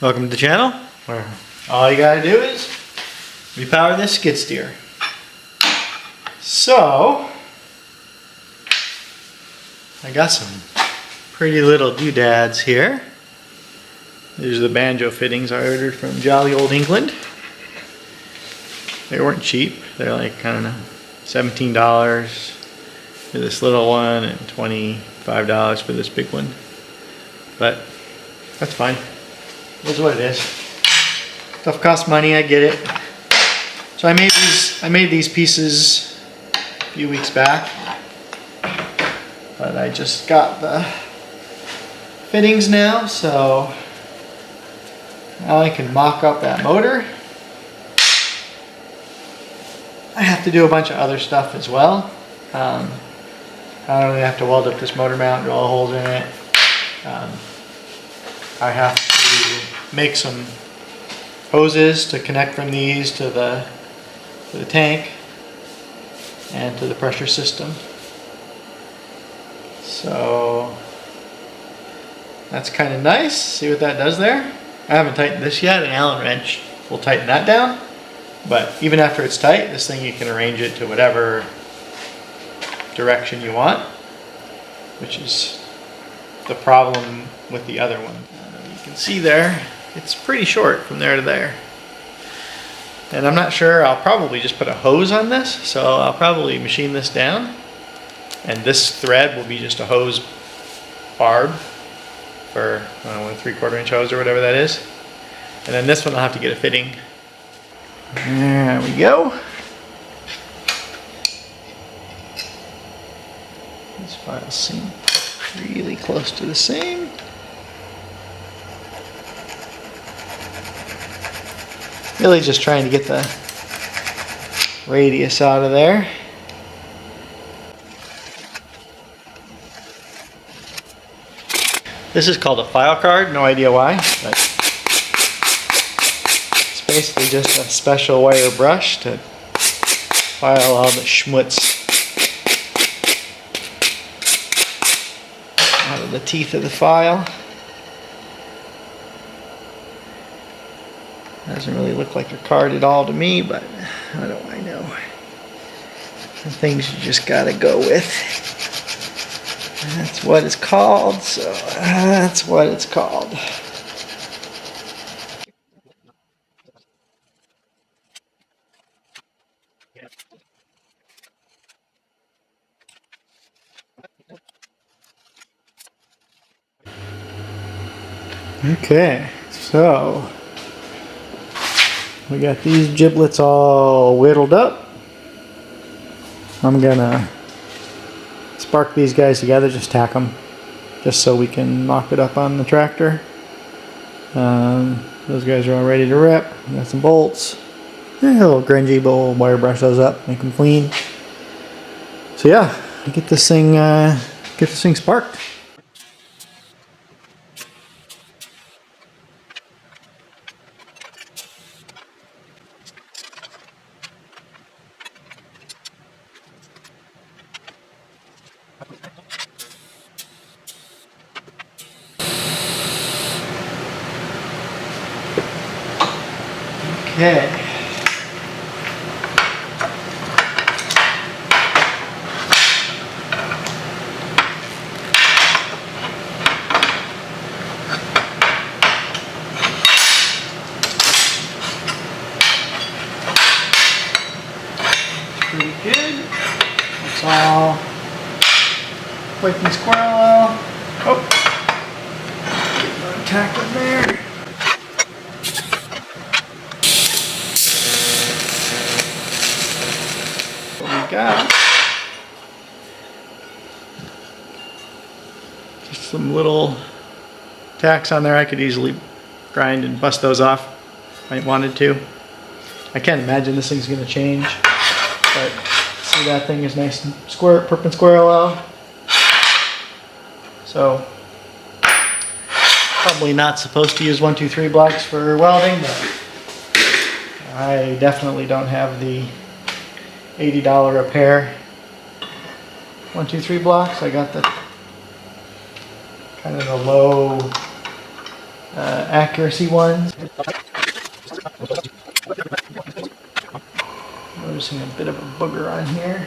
Welcome to the channel, where all you gotta do is repower this skid steer. So, I got some pretty little doodads here. These are the banjo fittings I ordered from Jolly Old England. They weren't cheap. They're like, I don't know, $17 for this little one and $25 for this big one. But that's fine. That's what it is. Stuff costs money, I get it. So I made these pieces a few weeks back. But I just got the fittings now, so now I can mock up that motor. I have to do a bunch of other stuff as well. I don't really have to weld up this motor mount, drill holes in it. I have to make some hoses to connect from these to the tank and to the pressure system. So that's kind of nice. See what that does there? I haven't tightened this yet. An Allen wrench will tighten that down. But even after it's tight, this thing you can arrange it to whatever direction you want, which is the problem with the other one. You can see there, it's pretty short from there to there. And I'm not sure, I'll probably just put a hose on this, so I'll probably machine this down. And this thread will be just a hose barb for, I don't know, a 3/4 inch hose or whatever that is. And then this one I'll have to get a fitting. There we go. These files seem really close to the same. Really just trying to get the radius out of there. This is called a file card, no idea why, but it's basically just a special wire brush to file all the schmutz out of the teeth of the file. Doesn't really look like a card at all to me, but how do I know? Some things you just gotta go with. That's what it's called, so that's what it's called. Okay, so we got these giblets all whittled up. I'm gonna spark these guys together, just tack them, just so we can mock it up on the tractor. Those guys are all ready to rip. Got some bolts. They're a little grungy, but we'll wire brush those up, make them clean. So yeah, get this thing sparked. Okay. Pretty good. It's all quick and squirrel oil. Oh, tack it there. Got just some little tacks on there. I could easily grind and bust those off if I wanted to. I can't imagine this thing's going to change, but see, that thing is nice and square, perpendicular. So probably not supposed to use 123 blocks for welding, but I definitely don't have the $80 a pair 123 blocks. I got the kind of the low accuracy ones. Noticing a bit of a booger on here.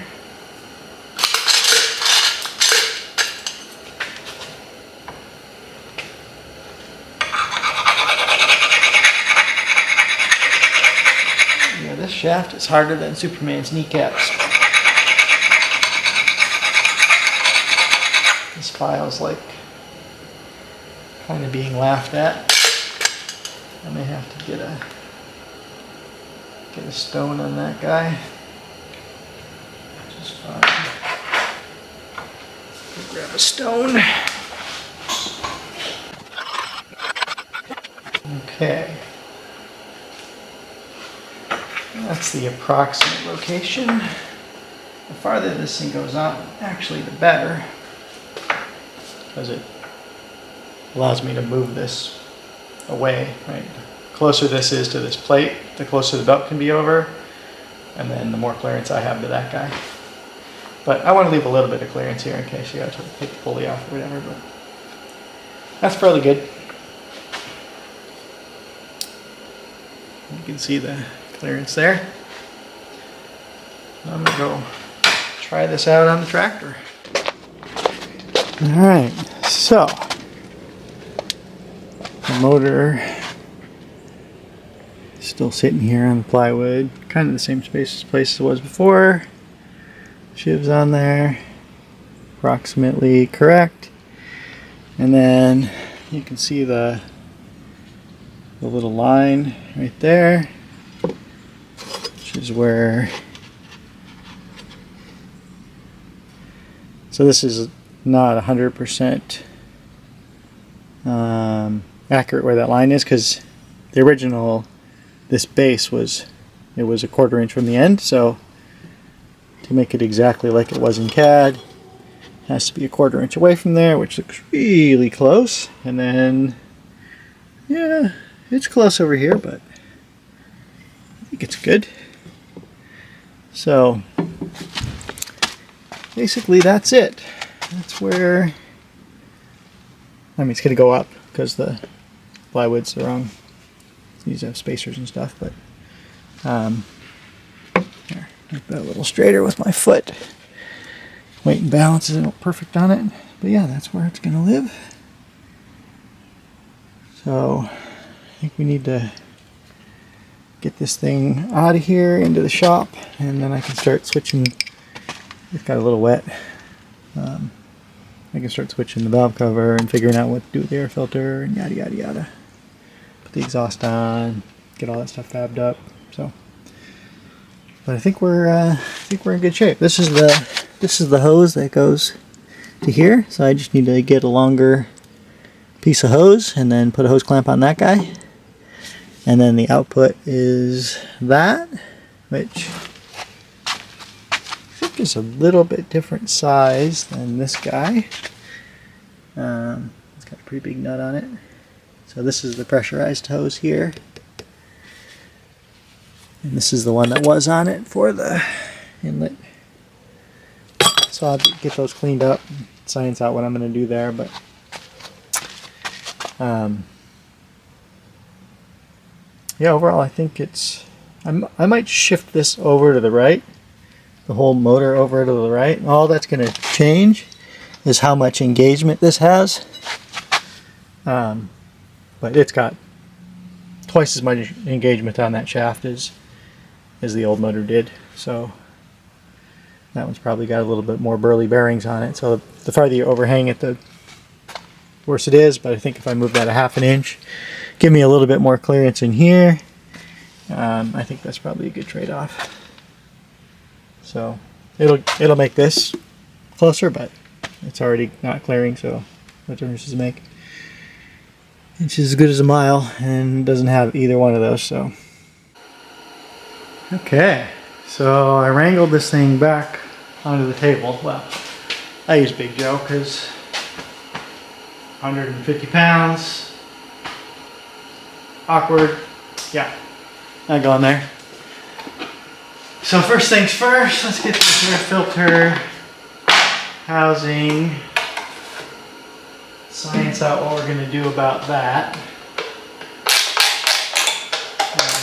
Yeah, this shaft is harder than Superman's kneecaps. This file's like kind of being laughed at. I may have to get a stone on that guy. Just fine. Grab a stone. Okay. That's the approximate location. The farther this thing goes out, actually the better, because it allows me to move this away, right? The closer this is to this plate, the closer the belt can be over, and then the more clearance I have to that guy. But I want to leave a little bit of clearance here in case you got to take the pulley off or whatever, but that's fairly good. You can see the clearance there. I'm gonna go try this out on the tractor. Alright, so the motor is still sitting here on the plywood, kind of the same place as it was before. Shivs on there, approximately correct. And then you can see the little line right there, which is where, so this is not 100% accurate where that line is, because the original, this base was, it was a 1/4 inch from the end, so to make it exactly like it was in CAD, it has to be a 1/4 inch away from there, which looks really close. And then, yeah, it's close over here, but I think it's good. So basically that's it. That's where, I mean, it's going to go up because the plywood's the wrong, these have spacers and stuff, but here, make that a little straighter with my foot. Weight and balance isn't perfect on it, but yeah, that's where it's going to live. So I think we need to get this thing out of here into the shop, and then I can start switching. It's got a little wet. I can start switching the valve cover and figuring out what to do with the air filter and yada yada yada. Put the exhaust on, get all that stuff fabbed up. So, but I think we're in good shape. This is the hose that goes to here. So I just need to get a longer piece of hose and then put a hose clamp on that guy. And then the output is that, which I think is a little bit different size than this guy. It's got a pretty big nut on it. So this is the pressurized hose here. And this is the one that was on it for the inlet. So I'll get those cleaned up, science out what I'm going to do there, but yeah, overall I think it's, I might shift this over to the right, the whole motor over to the right. All that's going to change is how much engagement this has, but it's got twice as much engagement on that shaft as the old motor did, so that one's probably got a little bit more burly bearings on it, so the farther you overhang it, the worse it is. But I think if I move that a ½ inch, give me a little bit more clearance in here, I think that's probably a good trade-off. So it'll make this closer, but it's already not clearing, so what difference does it make? Inch is as good as a mile, and doesn't have either one of those. So okay, so I wrangled this thing back onto the table. Well, I use Big Joe because 150 pounds, awkward, yeah, not going there. So first things first, let's get this air filter housing, science out what we're going to do about that.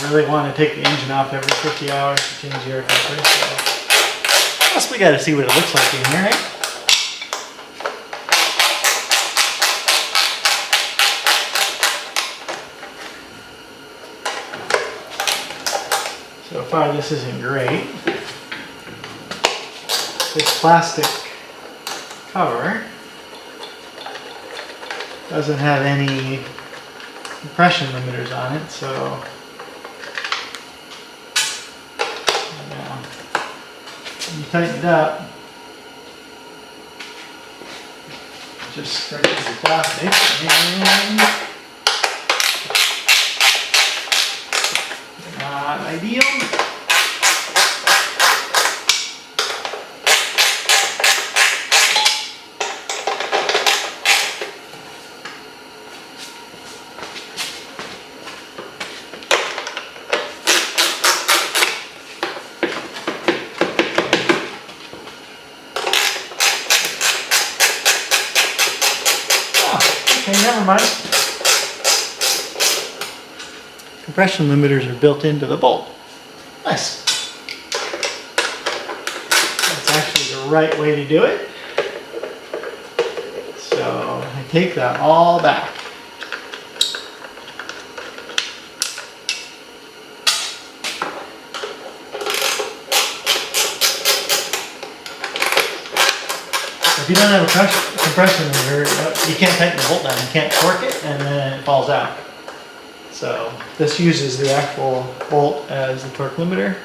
really want to take the engine off every 50 hours to change the air filter. So plus we got to see what it looks like in here, right? So far this isn't great. This plastic cover doesn't have any compression limiters on it, so now when you tighten it up, just stretches the plastic and not ideal. Okay, never mind. Compression limiters are built into the bolt. Nice. That's actually the right way to do it. So I take that all back. If you don't have a compression limiter, you can't tighten the bolt down. You can't torque it, and then it falls out. So this uses the actual bolt as the torque limiter,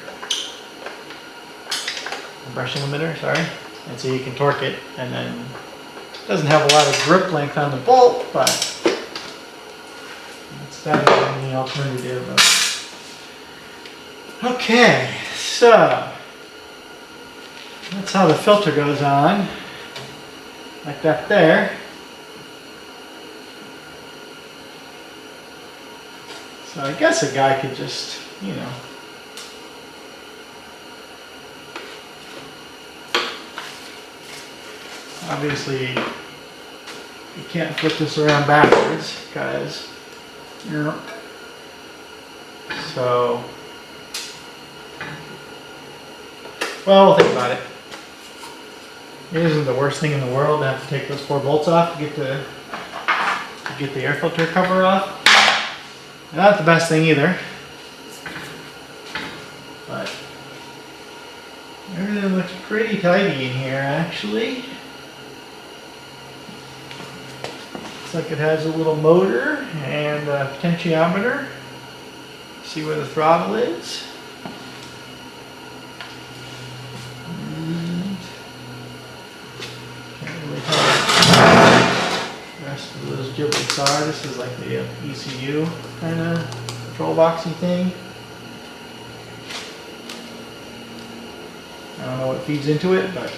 compression limiter, sorry. And so you can torque it, and then it doesn't have a lot of grip length on the bolt, but it's better than the alternative. Okay, so that's how the filter goes on. Like that there. So I guess a guy could just, you know, obviously you can't flip this around backwards, guys. You know. So, well, we'll think about it. It isn't the worst thing in the world to have to take those 4 bolts off to get the air filter cover off. Not the best thing either, but everything looks pretty tidy in here actually. Looks like it has a little motor and a potentiometer. See where the throttle is. Those giblets are. This is like the ECU kind of control boxy thing. I don't know what feeds into it, but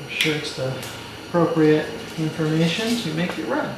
I'm sure it's the appropriate information to make it run.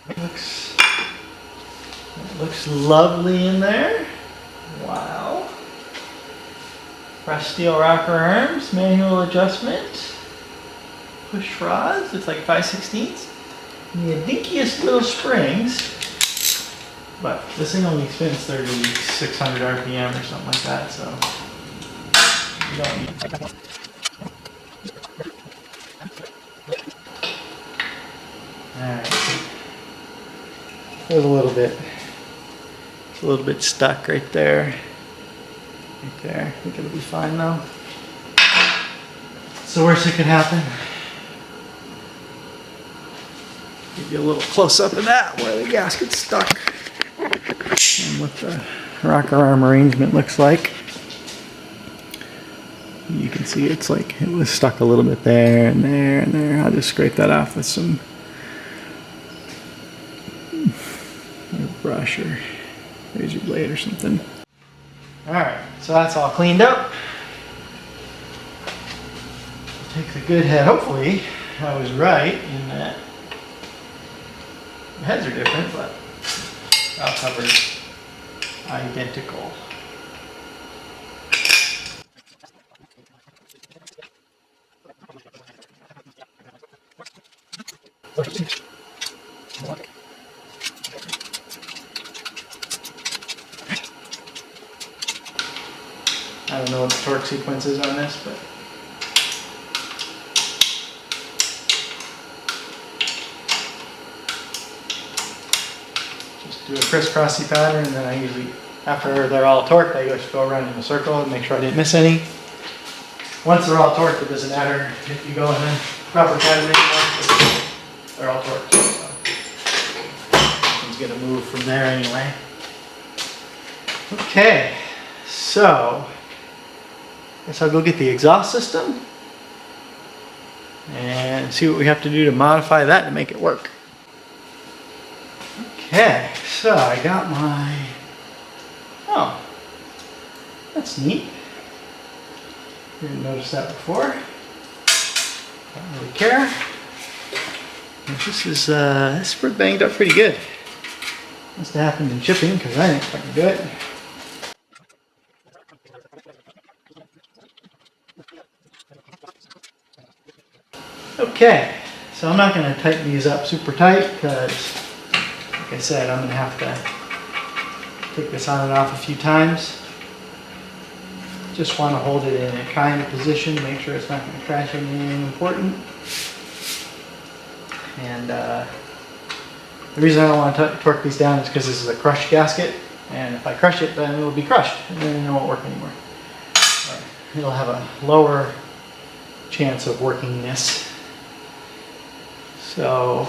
It looks lovely in there. Wow. Brushed steel rocker arms, manual adjustment, push rods. It's like 5/16. And the dinkiest little springs. But this thing only spins 3,600 RPM or something like that, so you don't need that. Alright. There's a little bit stuck right there. Right there. I think it'll be fine though. It's the worst that could happen. Give you a little close up of that where the gasket's stuck. And what the rocker arm arrangement looks like. You can see it's like it was stuck a little bit there and there and there. I'll just scrape that off with some brush or razor blade or something. Alright, so that's all cleaned up. Take the good head. Hopefully I was right in that the heads are different, but valve covers identical. I don't know what the torque sequence is on this, but just do a crisscrossy pattern, and then I usually, after they're all torqued, I just go around in a circle and make sure I didn't miss any. Once they're all torqued, it doesn't matter if you go in a proper pattern anymore, they're all torqued. So it's gonna move from there anyway. Okay, so I guess I'll go get the exhaust system and see what we have to do to modify that to make it work. Okay, so I got my, oh, that's neat. Didn't notice that before. Don't really care. This is banged up pretty good. Must have happened in shipping because I didn't fucking do it. Okay, so I'm not going to tighten these up super tight because, like I said, I'm going to have to take this on and off a few times. Just want to hold it in a kind of position, make sure it's not going to crash anything important. And the reason I don't want to torque these down is because this is a crushed gasket, and if I crush it, then it will be crushed, and then it won't work anymore. Or it'll have a lower chance of workingness. So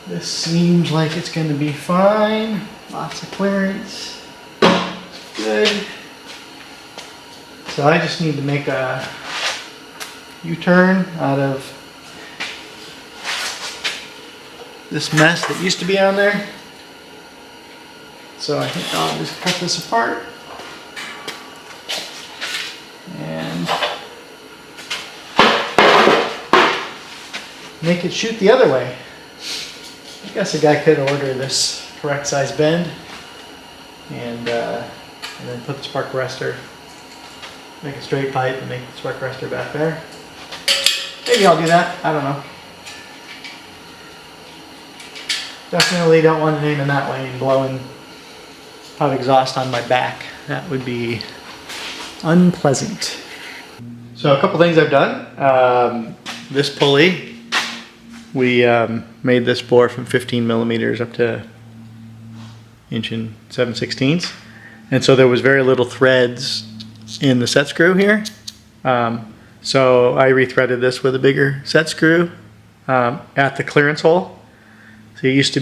this seems like it's going to be fine. Lots of clearance. Good. So I just need to make a U-turn out of this mess that used to be on there. So I think I'll just cut this apart and make it shoot the other way. I guess a guy could order this correct size bend and then put the spark arrestor, make a straight pipe and make the spark arrestor back there. Maybe I'll do that, I don't know. Definitely don't want it aiming that way and blowing hot exhaust on my back. That would be unpleasant. So a couple things I've done. This pulley, we made this bore from 15 millimeters up to 1 7/16. And so there was very little threads in the set screw here. So I rethreaded this with a bigger set screw at the clearance hole. So it used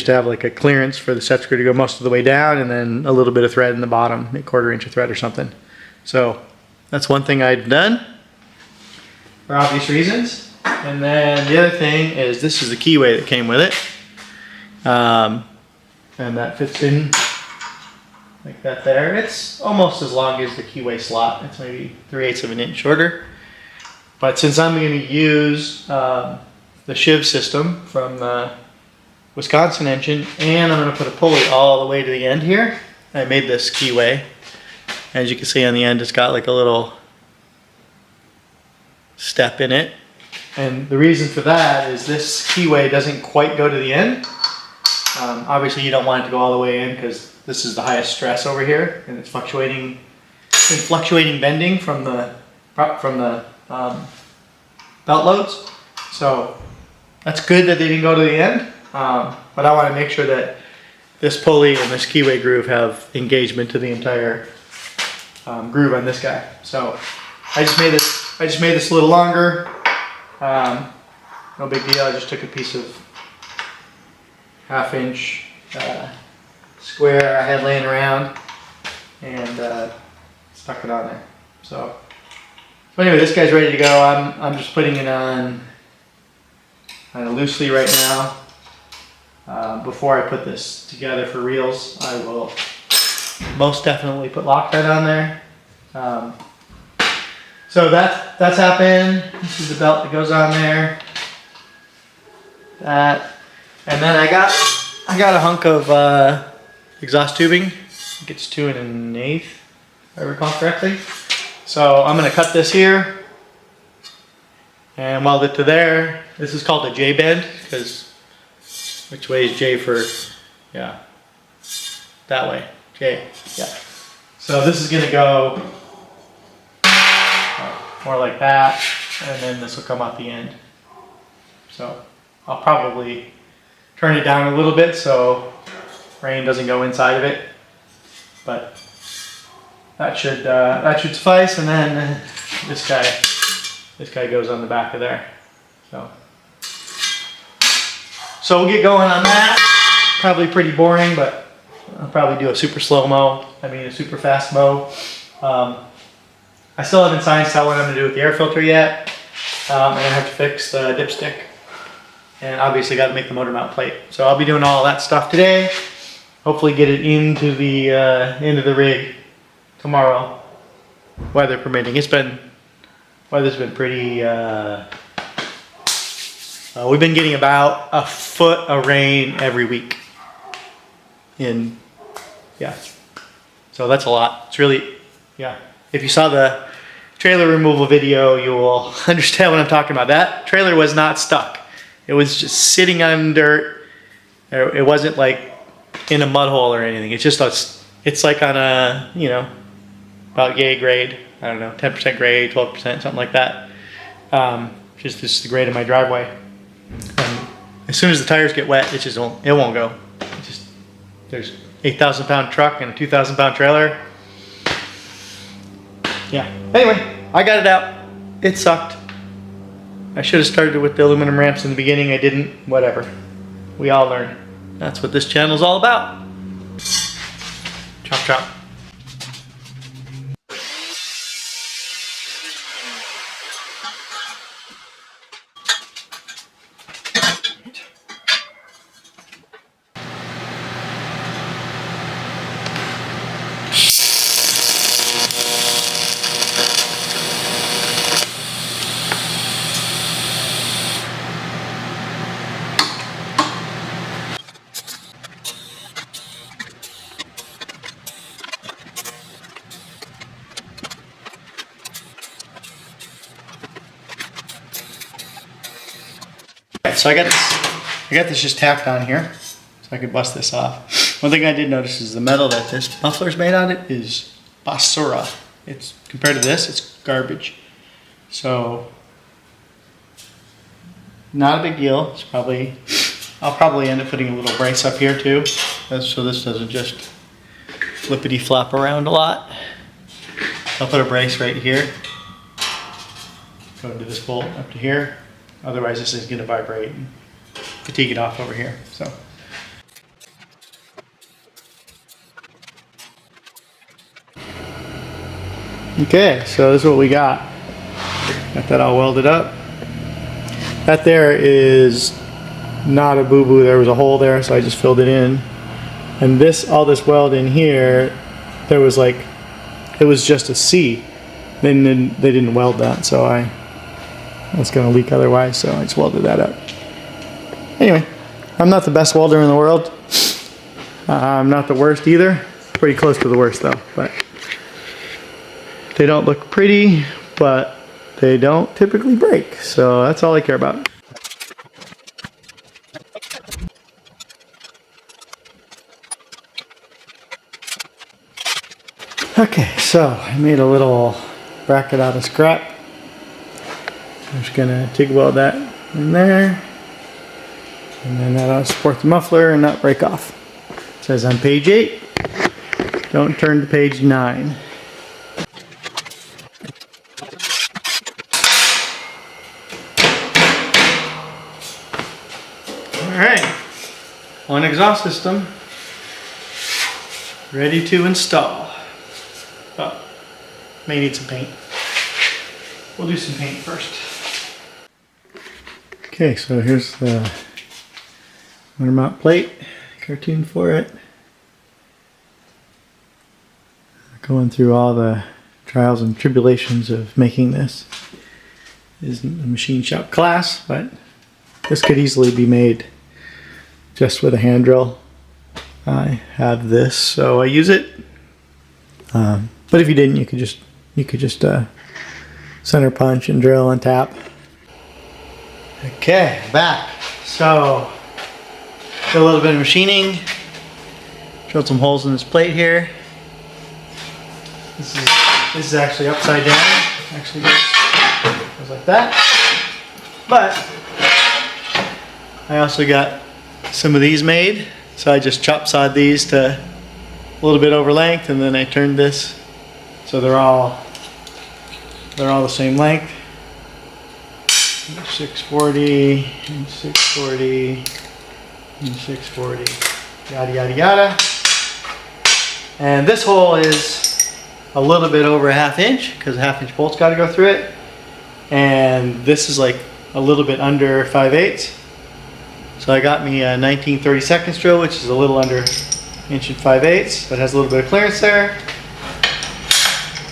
to have like a clearance for the set screw to go most of the way down and then a little bit of thread in the bottom, a 1/4 inch of thread or something. So that's one thing I'd done for obvious reasons. And then the other thing is this is the keyway that came with it. And that fits in like that there. It's almost as long as the keyway slot. It's maybe 3/8 of an inch shorter. But since I'm going to use the shiv system from the Wisconsin engine, and I'm going to put a pulley all the way to the end here, I made this keyway. As you can see on the end, it's got like a little step in it. And the reason for that is this keyway doesn't quite go to the end. Obviously you don't want it to go all the way in because this is the highest stress over here, and it's fluctuating bending from the belt loads. So that's good that they didn't go to the end, but I want to make sure that this pulley and this keyway groove have engagement to the entire groove on this guy. So I just made this a little longer. No big deal. I just took a piece of 1/2 inch square I had laying around and stuck it on there. So anyway, this guy's ready to go. I'm just putting it on kind of loosely right now. Before I put this together for reels, I will most definitely put Loctite on there. So that's happened. This is the belt that goes on there. That, and then I got a hunk of exhaust tubing. I think it's 2 1/8, if I recall correctly. So I'm gonna cut this here and weld it to there. This is called a J bend because which way is J for? Yeah, that way. J. Yeah. So this is gonna go more like that, and then this will come out the end. So I'll probably turn it down a little bit so rain doesn't go inside of it, but that should suffice. And then this guy goes on the back of there. So we'll get going on that. Probably pretty boring, but I'll probably do a super slow mow. I mean a super fast mow. I still haven't scienced out what I'm going to do with the air filter yet. I'm going to have to fix the dipstick. And obviously got to make the motor mount plate. So I'll be doing all that stuff today. Hopefully get it into the rig tomorrow, weather permitting. Weather's been pretty, we've been getting about a foot of rain every week. Yeah. So that's a lot. It's really, yeah. If you saw the trailer removal video, you will understand what I'm talking about. That trailer was not stuck. It was just sitting on dirt. It wasn't like in a mud hole or anything. It's just it's like on a, about yay grade. I don't know, 10% grade, 12%, something like that. Just this is the grade of my driveway. As soon as the tires get wet, it won't go. There's 8,000 pound truck and a 2,000 pound trailer. Yeah. Anyway, I got it out. It sucked. I should have started with the aluminum ramps in the beginning. I didn't. Whatever. We all learn. That's what this channel's all about. Chop chop. So I got this just tacked on here, so I could bust this off. One thing I did notice is the metal that this muffler's made on it is basura. It's compared to this, it's garbage. So not a big deal. I'll probably end up putting a little brace up here too, so this doesn't just flippity flop around a lot. I'll put a brace right here. Go into this bolt up to here. Otherwise this is going to vibrate and fatigue it off over here. So. Okay, so this is what we got. Got that all welded up. That there is not a boo-boo. There was a hole there, so I just filled it in. And all this weld in here, there was like, it was just a C. They didn't weld that, so it's going to leak otherwise, so I just welded that up. Anyway, I'm not the best welder in the world. I'm not the worst either. Pretty close to the worst though, but they don't look pretty, but they don't typically break, so that's all I care about. Okay, so I made a little bracket out of scrap. I'm just gonna TIG weld that in there, and then that'll support the muffler and not break off. It says on page 8, don't turn to page 9. Alright, one exhaust system ready to install. Oh, May need some paint. We'll do some paint first. Okay, so here's the winter mount plate, cartoon for it. Going through all the trials and tribulations of making this. Isn't a machine shop class, but this could easily be made just with a hand drill. I have this, so I use it. But if you didn't, you could just center punch and drill and tap. Okay, back. So did a little bit of machining. Drilled some holes in this plate here. This is actually upside down. Actually goes like that. But I also got some of these made. So I just chop sawed these to a little bit over length, and then I turned this so they're all the same length. 640 and 640 and 640, yada yada yada. And this hole is a little bit over a ½ inch because a ½ inch bolt's got to go through it. And this is like a little bit under 5/8. So I got me a 19/32 drill, which is a little under 1 and 5/8, but has a little bit of clearance there.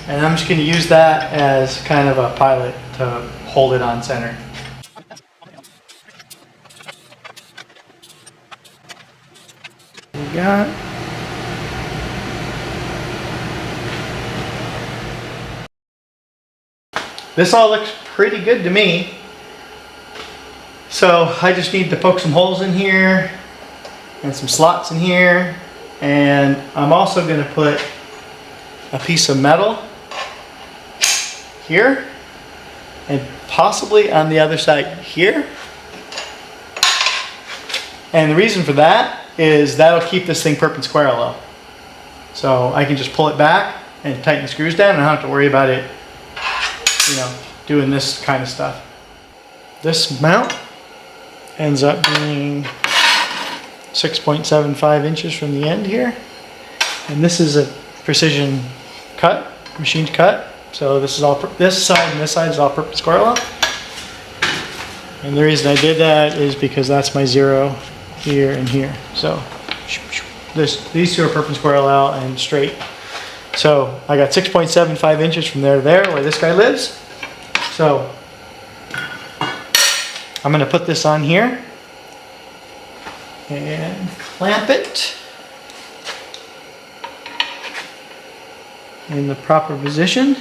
And I'm just going to use that as kind of a pilot to hold it on center. We got this. All looks pretty good to me. So I just need to poke some holes in here and some slots in here, and I'm also going to put a piece of metal here and possibly on the other side here. And the reason for that is that'll keep this thing perpendicular. So I can just pull it back and tighten the screws down and I don't have to worry about it, doing this kind of stuff. This mount ends up being 6.75 inches from the end here. And this is a precision cut, machined cut. So this side and this side is all perpendicular. And the reason I did that is because that's my 0 here and here. So these two are perpendicular and straight. So I got 6.75 inches from there to there where this guy lives. So I'm going to put this on here and clamp it in the proper position.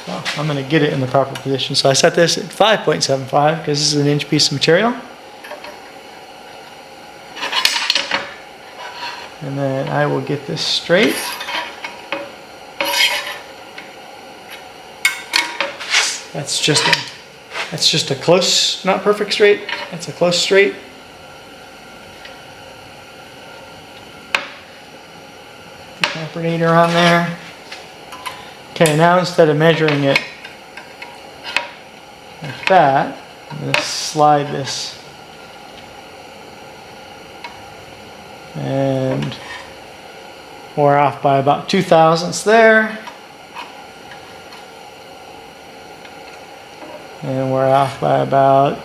So I'm going to get it in the proper position. So I set this at 5.75 because this is an inch piece of material. And then I will get this straight. That's just a close, not perfect straight. That's a close straight. The clamperinator on there. Okay, now instead of measuring it like that, I'm going to slide this and we're off by about 0.02 there. And we're off by about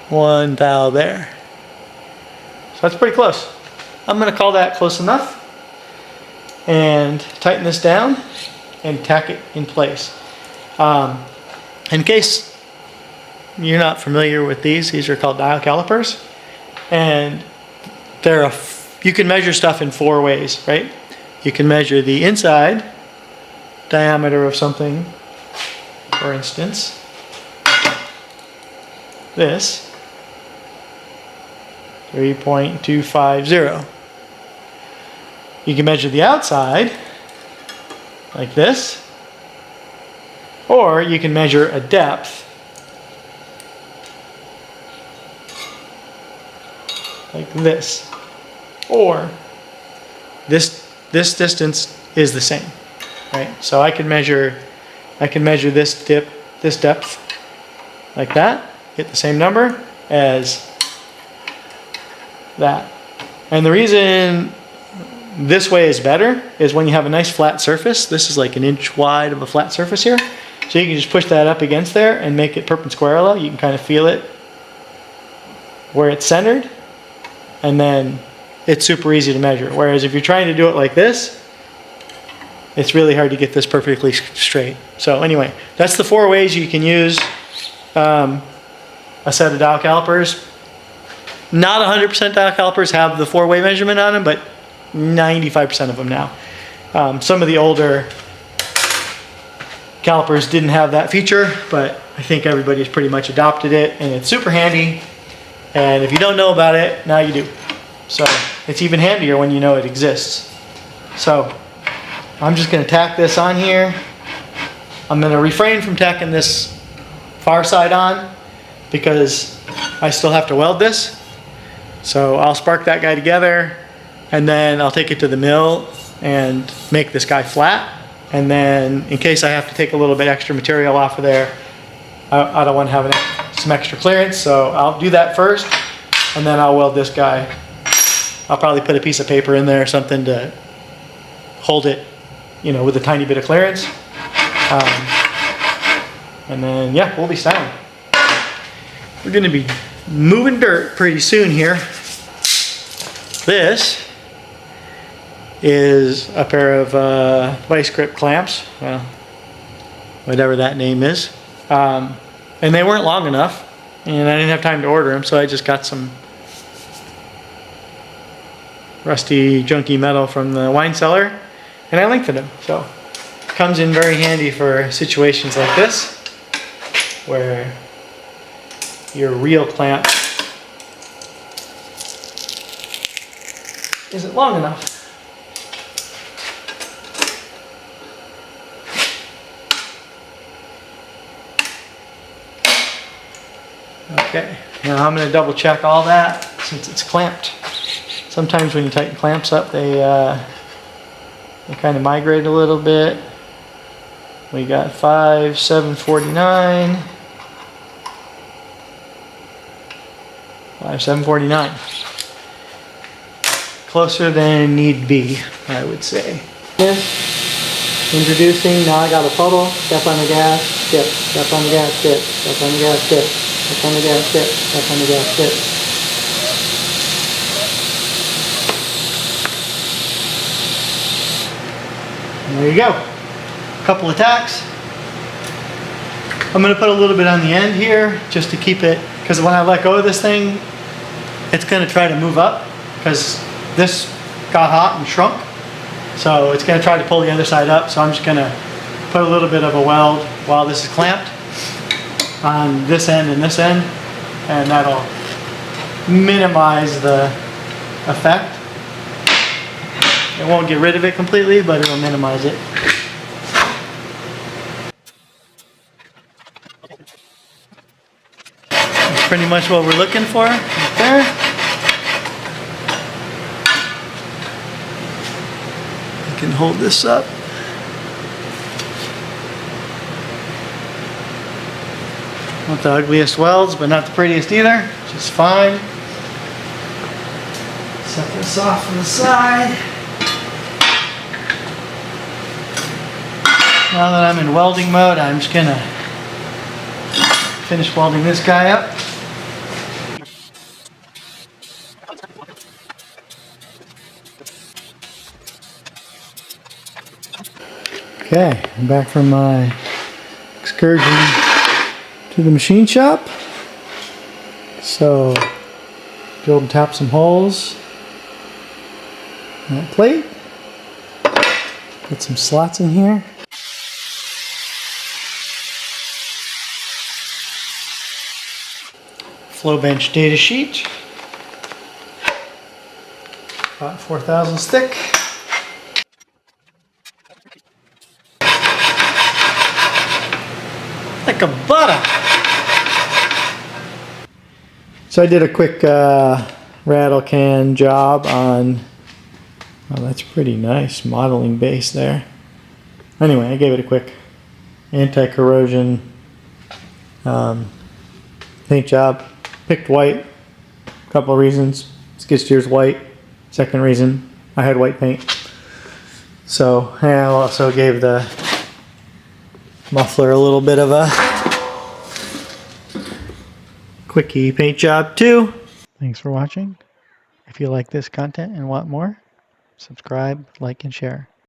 1 thou there. So that's pretty close. I'm going to call that close enough and tighten this down and tack it in place. In case you're not familiar with these are called dial calipers, and you can measure stuff in 4 ways, right? You can measure the inside diameter of something, for instance, this 3.250. You can measure the outside like this, or you can measure a depth like this, or this distance is the same, right? So I can measure this depth like that, get the same number as that. And the reason this way is better is when you have a nice flat surface. This is like an inch wide of a flat surface here. So you can just push that up against there and make it perpendicular. You can kind of feel it where it's centered, and then it's super easy to measure. Whereas if you're trying to do it like this, it's really hard to get this perfectly straight. So anyway, that's the 4 ways you can use a set of dial calipers. Not 100% dial calipers have the 4-way measurement on them, but 95% of them now. Some of the older calipers didn't have that feature, but I think everybody's pretty much adopted it, and it's super handy. And if you don't know about it, now you do. So it's even handier when you know it exists. So I'm just going to tack this on here. I'm going to refrain from tacking this far side on because I still have to weld this. So I'll spark that guy together, and then I'll take it to the mill and make this guy flat. And then in case I have to take a little bit extra material off of there, I don't want to have some extra clearance, so I'll do that first, and then I'll weld this guy. I'll probably put a piece of paper in there or something to hold it, you know, with a tiny bit of clearance. And then, yeah, we'll be styling. We're going to be moving dirt pretty soon here. This is a pair of vice grip clamps, well, whatever that name is. And they weren't long enough, and I didn't have time to order them, so I just got some rusty, junky metal from the wine cellar, and I lengthened them. So it comes in very handy for situations like this, where your real clamp isn't long enough. Okay, now I'm going to double check all that since it's clamped. Sometimes when you tighten clamps up, they kind of migrate a little bit. We got 5/749. 5/749. Closer than need be, I would say. Introducing, now I got a puddle. Step on the gas, skip. Step on the gas, skip. Step on the gas, skip. Step on the gas, skip. Step on the gas, skip. And there you go. A couple of tacks. I'm going to put a little bit on the end here just to keep it, because when I let go of this thing, it's going to try to move up because this got hot and shrunk. So it's going to try to pull the other side up. So I'm just going to put a little bit of a weld while this is clamped on this end and this end, and that'll minimize the effect. It won't get rid of it completely, but it'll minimize it. That's pretty much what we're looking for right there. I can hold this up. Not the ugliest welds, but not the prettiest either, which is fine. Set this off to the side. Now that I'm in welding mode, I'm just gonna finish welding this guy up. Okay, I'm back from my excursion to the machine shop. So, drill and tap some holes in that plate. Put some slots in here. Flow bench data sheet. About 4,000 thick. Like a butter. So I did a quick rattle can job on, oh, that's pretty nice modeling base there. Anyway, I gave it a quick anti-corrosion paint job. Picked white, a couple of reasons. Skid steer's white. Second reason, I had white paint. So I also gave the muffler a little bit of a quickie paint job too. Thanks for watching. If you like this content and want more, subscribe, like, and share.